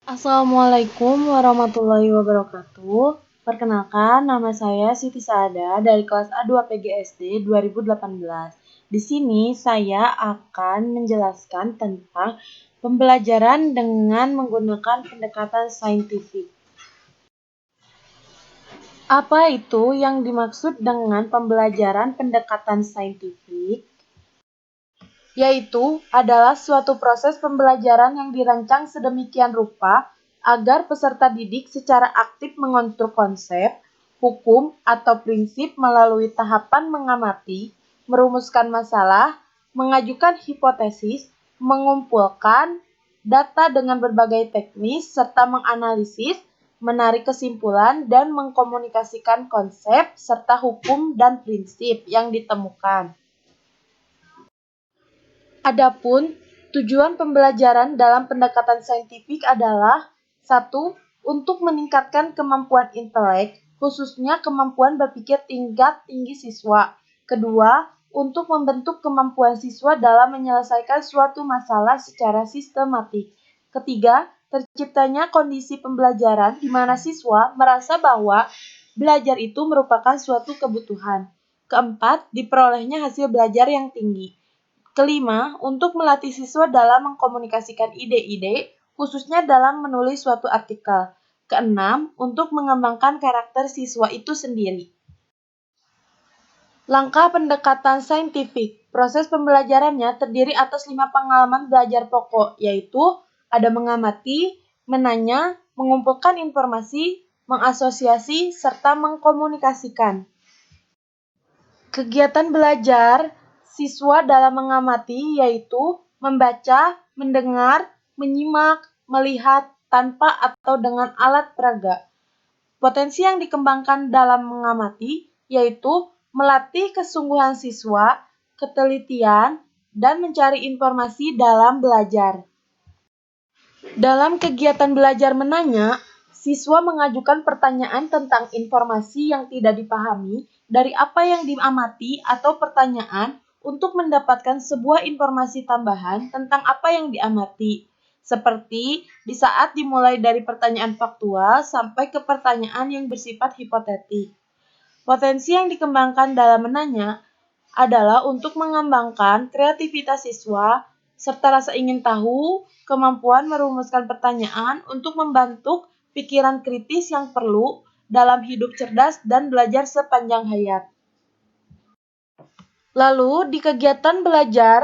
Assalamualaikum warahmatullahi wabarakatuh. Perkenalkan, nama saya Siti Saada dari kelas A2 PGSD 2018. Di sini saya akan menjelaskan tentang pembelajaran dengan menggunakan pendekatan saintifik. Apa itu yang dimaksud dengan pembelajaran pendekatan saintifik? Yaitu adalah suatu proses pembelajaran yang dirancang sedemikian rupa agar peserta didik secara aktif mengonstruk konsep, hukum, atau prinsip melalui tahapan mengamati, merumuskan masalah, mengajukan hipotesis, mengumpulkan data dengan berbagai teknis, serta menganalisis, menarik kesimpulan, dan mengkomunikasikan konsep serta hukum dan prinsip yang ditemukan. Adapun tujuan pembelajaran dalam pendekatan saintifik adalah 1. Untuk meningkatkan kemampuan intelek, khususnya kemampuan berpikir tingkat tinggi siswa. Kedua, untuk membentuk kemampuan siswa dalam menyelesaikan suatu masalah secara sistematik. Ketiga, terciptanya kondisi pembelajaran di mana siswa merasa bahwa belajar itu merupakan suatu kebutuhan. Keempat, diperolehnya hasil belajar yang tinggi. Kelima, untuk melatih siswa dalam mengkomunikasikan ide-ide, khususnya dalam menulis suatu artikel. Keenam, untuk mengembangkan karakter siswa itu sendiri. Langkah pendekatan saintifik. Proses pembelajarannya terdiri atas 5 pengalaman belajar pokok, yaitu ada mengamati, menanya, mengumpulkan informasi, mengasosiasi, serta mengkomunikasikan. Kegiatan belajar siswa dalam mengamati yaitu membaca, mendengar, menyimak, melihat tanpa atau dengan alat peraga. Potensi yang dikembangkan dalam mengamati yaitu melatih kesungguhan siswa, ketelitian, dan mencari informasi dalam belajar. Dalam kegiatan belajar menanya, siswa mengajukan pertanyaan tentang informasi yang tidak dipahami dari apa yang diamati atau pertanyaan untuk mendapatkan sebuah informasi tambahan tentang apa yang diamati. Seperti di saat dimulai dari pertanyaan faktual sampai ke pertanyaan yang bersifat hipotetik. Potensi yang dikembangkan dalam menanya adalah untuk mengembangkan kreativitas siswa, serta rasa ingin tahu, kemampuan merumuskan pertanyaan untuk membentuk pikiran kritis yang perlu dalam hidup cerdas dan belajar sepanjang hayat. Lalu, di kegiatan belajar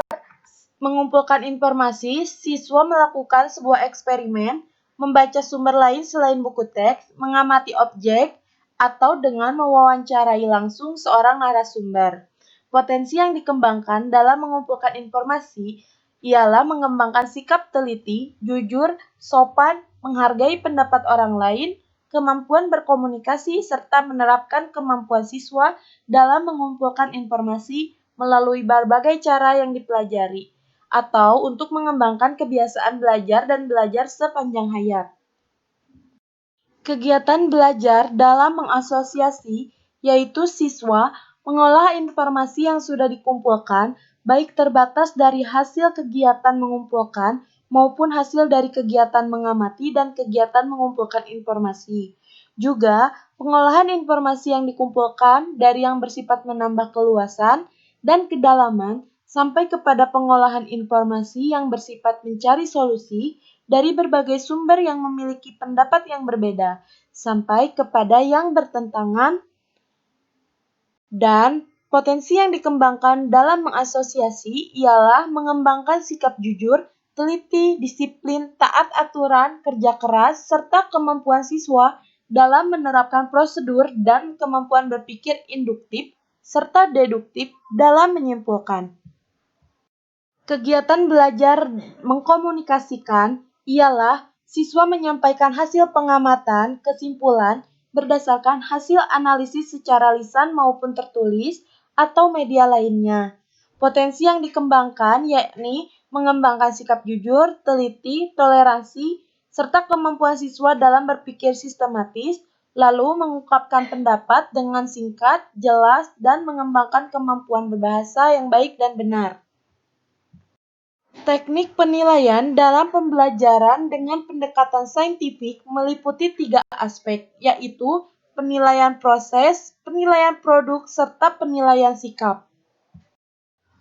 mengumpulkan informasi, siswa melakukan sebuah eksperimen, membaca sumber lain selain buku teks, mengamati objek, atau dengan mewawancarai langsung seorang narasumber. Potensi yang dikembangkan dalam mengumpulkan informasi ialah mengembangkan sikap teliti, jujur, sopan, menghargai pendapat orang lain, kemampuan berkomunikasi, serta menerapkan kemampuan siswa dalam mengumpulkan informasi melalui berbagai cara yang dipelajari, atau untuk mengembangkan kebiasaan belajar dan belajar sepanjang hayat. Kegiatan belajar dalam mengasosiasi, yaitu siswa mengolah informasi yang sudah dikumpulkan, baik terbatas dari hasil kegiatan mengumpulkan maupun hasil dari kegiatan mengamati dan kegiatan mengumpulkan informasi. Juga, pengolahan informasi yang dikumpulkan dari yang bersifat menambah keluasan dan kedalaman sampai kepada pengolahan informasi yang bersifat mencari solusi dari berbagai sumber yang memiliki pendapat yang berbeda, sampai kepada yang bertentangan, dan potensi yang dikembangkan dalam mengasosiasi ialah mengembangkan sikap jujur, teliti, disiplin, taat aturan, kerja keras, serta kemampuan siswa dalam menerapkan prosedur dan kemampuan berpikir induktif serta deduktif dalam menyimpulkan. Kegiatan belajar mengkomunikasikan ialah siswa menyampaikan hasil pengamatan, kesimpulan, berdasarkan hasil analisis secara lisan maupun tertulis atau media lainnya. Potensi yang dikembangkan yakni mengembangkan sikap jujur, teliti, toleransi, serta kemampuan siswa dalam berpikir sistematis, lalu mengungkapkan pendapat dengan singkat, jelas, dan mengembangkan kemampuan berbahasa yang baik dan benar. Teknik penilaian dalam pembelajaran dengan pendekatan saintifik meliputi 3 aspek, yaitu penilaian proses, penilaian produk, serta penilaian sikap.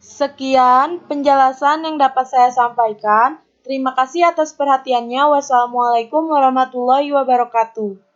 Sekian penjelasan yang dapat saya sampaikan. Terima kasih atas perhatiannya. Wassalamualaikum warahmatullahi wabarakatuh.